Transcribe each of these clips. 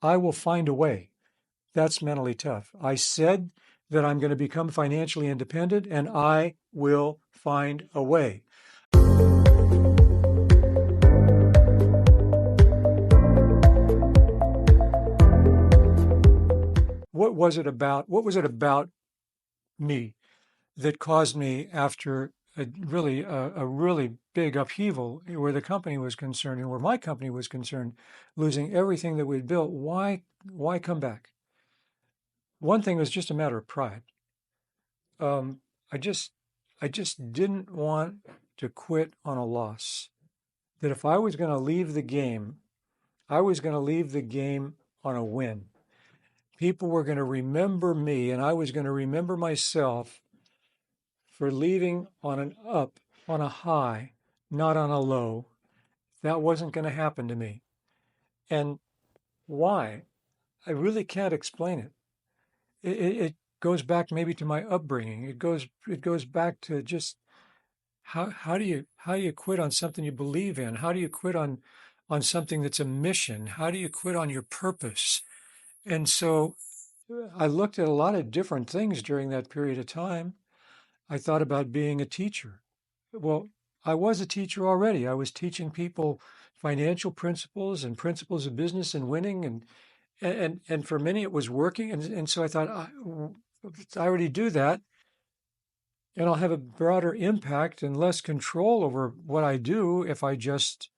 I will find a way. That's mentally tough. I said that I'm going to become financially independent and I will find a way. What was it about? What was it about me that caused me, after a really big upheaval where the company was concerned and where my company was concerned, losing everything that we'd built? Why come back? One thing was just a matter of pride. Um, I just I just didn't want to quit on a loss. That if I was going to leave the game, I was going to leave the game on a win. People were going to remember me, and I was going to remember myself for leaving on an up, on a high, not on a low. That wasn't going to happen to me. And why? I really can't explain it. It goes back maybe to my upbringing. It goes back to just how do you quit on something you believe in? How do you quit on something that's a mission? How do you quit on your purpose? And so I looked at a lot of different things during that period of time. I thought about being a teacher. Well, I was a teacher already. I was teaching people financial principles and principles of business and winning, and for many it was working. And so I thought, I already do that, and I'll have a broader impact and less control over what I do if I just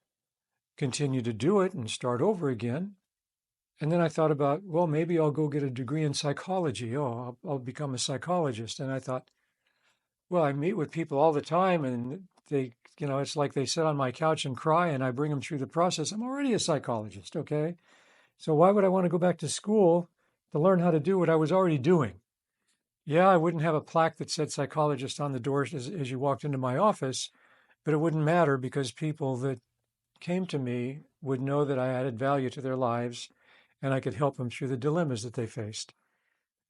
continue to do it and start over again. And then I thought about, well, maybe I'll go get a degree in psychology. Oh, I'll become a psychologist. And I thought, well, I meet with people all the time, and it's like they sit on my couch and cry, and I bring them through the process. I'm already a psychologist, okay? So why would I want to go back to school to learn how to do what I was already doing? Yeah, I wouldn't have a plaque that said psychologist on the doors as you walked into my office, but it wouldn't matter because people that came to me would know that I added value to their lives and I could help them through the dilemmas that they faced.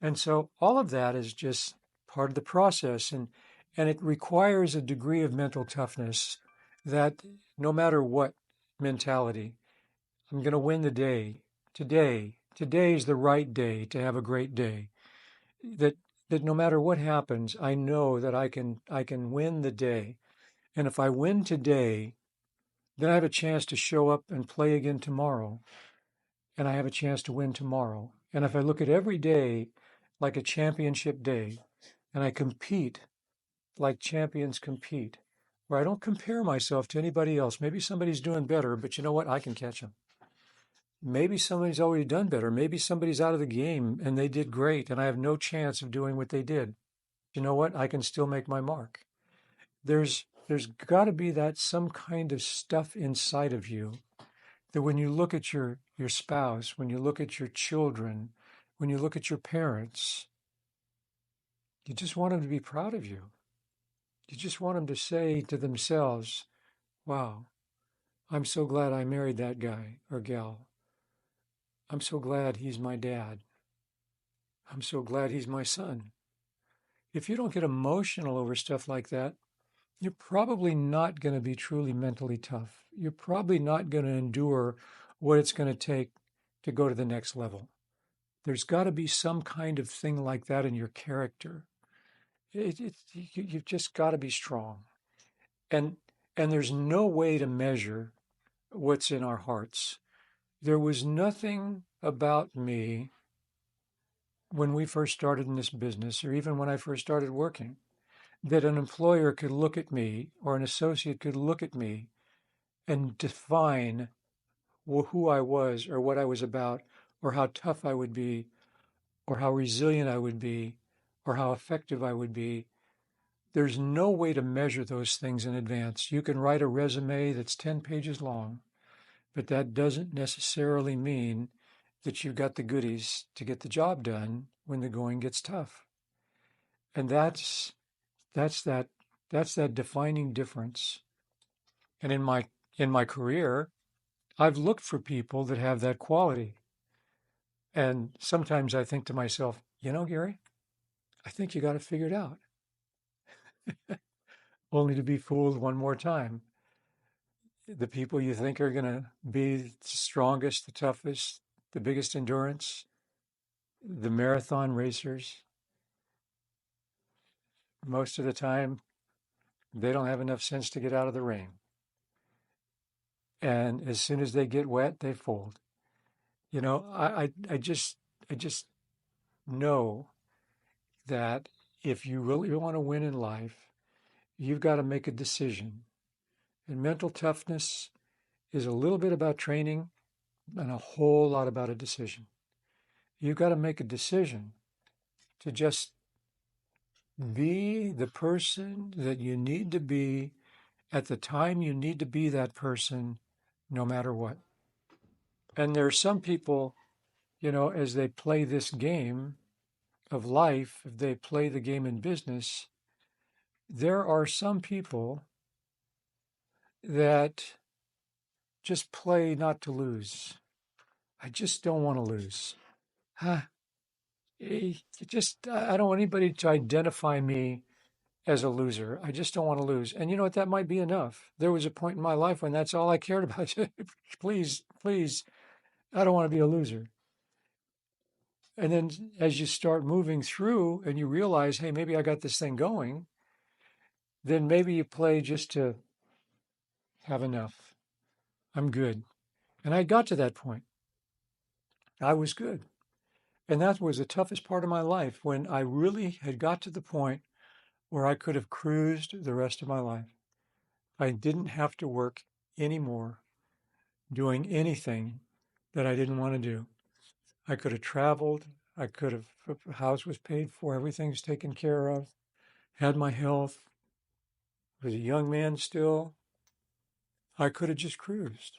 And so all of that is just part of the process, and it requires a degree of mental toughness that no matter what mentality, I'm going to win the day. Today is the right day to have a great day. That that no matter what happens, I know that I can win the day. And if I win today, then I have a chance to show up and play again tomorrow, and I have a chance to win tomorrow. And if I look at every day like a championship day, and I compete like champions compete, where I don't compare myself to anybody else. Maybe somebody's doing better, but you know what? I can catch them. Maybe somebody's already done better. Maybe somebody's out of the game and they did great, and I have no chance of doing what they did. You know what? I can still make my mark. There's got to be that some kind of stuff inside of you that when you look at your spouse, when you look at your children, when you look at your parents, you just want them to be proud of you. You just want them to say to themselves, wow, I'm so glad I married that guy or gal. I'm so glad he's my dad. I'm so glad he's my son. If you don't get emotional over stuff like that, you're probably not going to be truly mentally tough. You're probably not going to endure what it's going to take to go to the next level. There's got to be some kind of thing like that in your character. You've just got to be strong. And, and there's no way to measure what's in our hearts. There was nothing about me when we first started in this business, or even when I first started working, that an employer could look at me or an associate could look at me and define who I was or what I was about or how tough I would be or how resilient I would be or how effective I would be. There's no way to measure those things in advance. You can write a resume that's 10 pages long, but that doesn't necessarily mean that you've got the goodies to get the job done when the going gets tough. And that's that that's that defining difference. And in my career, I've looked for people that have that quality. And sometimes I think to myself, Gary, I think you got it figured out, only to be fooled one more time. The people you think are going to be the strongest, the toughest, the biggest endurance, the marathon racers, most of the time, they don't have enough sense to get out of the rain. And as soon as they get wet, they fold. I just know that if you really want to win in life, you've got to make a decision. And mental toughness is a little bit about training and a whole lot about a decision. You've got to make a decision to just be the person that you need to be at the time you need to be that person, no matter what. And there are some people, as they play this game of life, if they play the game in business, there are some people that just play not to lose. I just don't want to lose. Huh. I don't want anybody to identify me as a loser. I just don't want to lose. And you know what? That might be enough. There was a point in my life when that's all I cared about. Please, please, I don't want to be a loser. And then as you start moving through and you realize, hey, maybe I got this thing going, then maybe you play just to have enough. I'm good. And I got to that point. I was good. And that was the toughest part of my life when I really had got to the point where I could have cruised the rest of my life. I didn't have to work anymore doing anything that I didn't want to do. I could have traveled. I could have, the house was paid for, everything's taken care of, had my health, was a young man still. I could have just cruised.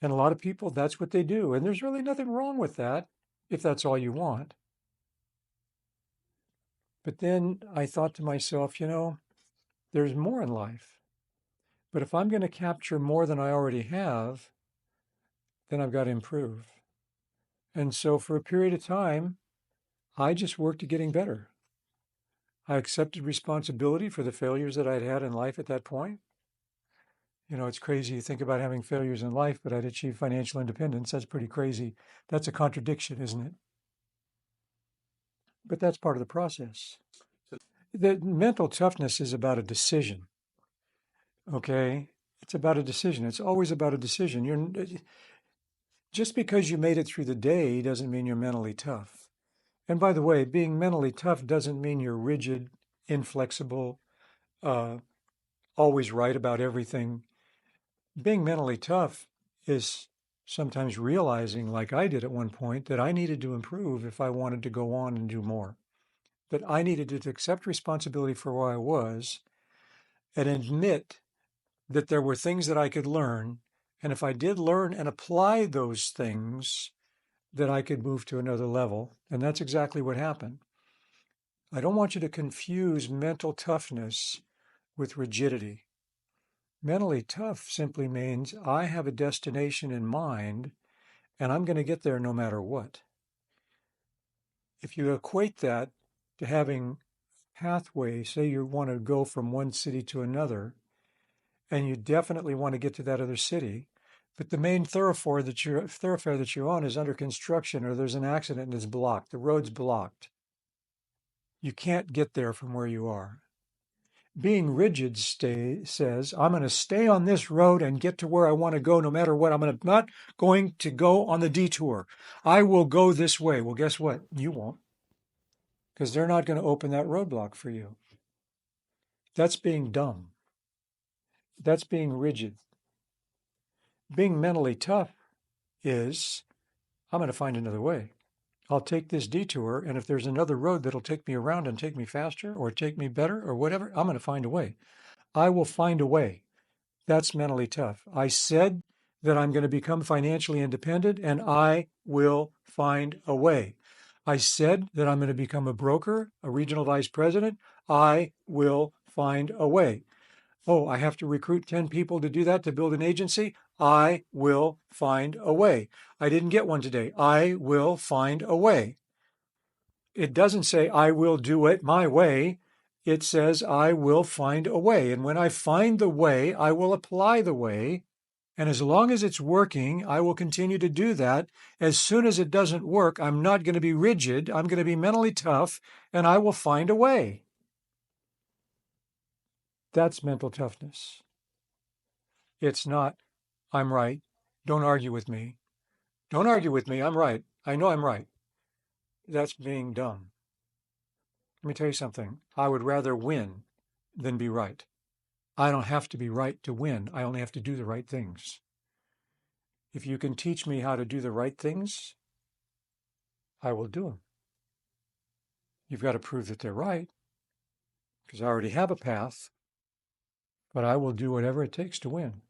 And a lot of people, that's what they do. And there's really nothing wrong with that if that's all you want. But then I thought to myself, there's more in life. But if I'm going to capture more than I already have, then I've got to improve. And so for a period of time, I just worked at getting better. I accepted responsibility for the failures that I'd had in life at that point. It's crazy to think about having failures in life, but I'd achieved financial independence. That's pretty crazy. That's a contradiction, isn't it? But that's part of the process. The mental toughness is about a decision. Okay? It's about a decision. It's always about a decision. Just because you made it through the day doesn't mean you're mentally tough. And by the way, being mentally tough doesn't mean you're rigid, inflexible, always right about everything. Being mentally tough is sometimes realizing, like I did at one point, that I needed to improve if I wanted to go on and do more. That I needed to accept responsibility for where I was and admit that there were things that I could learn. And if I did learn and apply those things, that I could move to another level. And that's exactly what happened. I don't want you to confuse mental toughness with rigidity. Mentally tough simply means I have a destination in mind and I'm going to get there no matter what. If you equate that to having pathway, say you want to go from one city to another, and you definitely want to get to that other city, but the main thoroughfare that you're on is under construction or there's an accident and it's blocked. The road's blocked. You can't get there from where you are. Being rigid says, I'm going to stay on this road and get to where I want to go no matter what. I'm not going to go on the detour. I will go this way. Well, guess what? You won't, because they're not going to open that roadblock for you. That's being dumb. That's being rigid. Being mentally tough is, I'm going to find another way. I'll take this detour, and if there's another road that'll take me around and take me faster or take me better or whatever, I'm going to find a way. I will find a way. That's mentally tough. I said that I'm going to become financially independent, and I will find a way. I said that I'm going to become a broker, a regional vice president. I will find a way. Oh, I have to recruit 10 people to do that, to build an agency. I will find a way. I didn't get one today. I will find a way. It doesn't say I will do it my way. It says I will find a way. And when I find the way, I will apply the way And as long as it's working, I will continue to do that. As soon as it doesn't work, I'm not going to be rigid. I'm going to be mentally tough, and I will find a way. That's mental toughness. It's not, I'm right. Don't argue with me. Don't argue with me. I'm right. I know I'm right. That's being dumb. Let me tell you something. I would rather win than be right. I don't have to be right to win. I only have to do the right things. If you can teach me how to do the right things, I will do them. You've got to prove that they're right, because I already have a path, but I will do whatever it takes to win.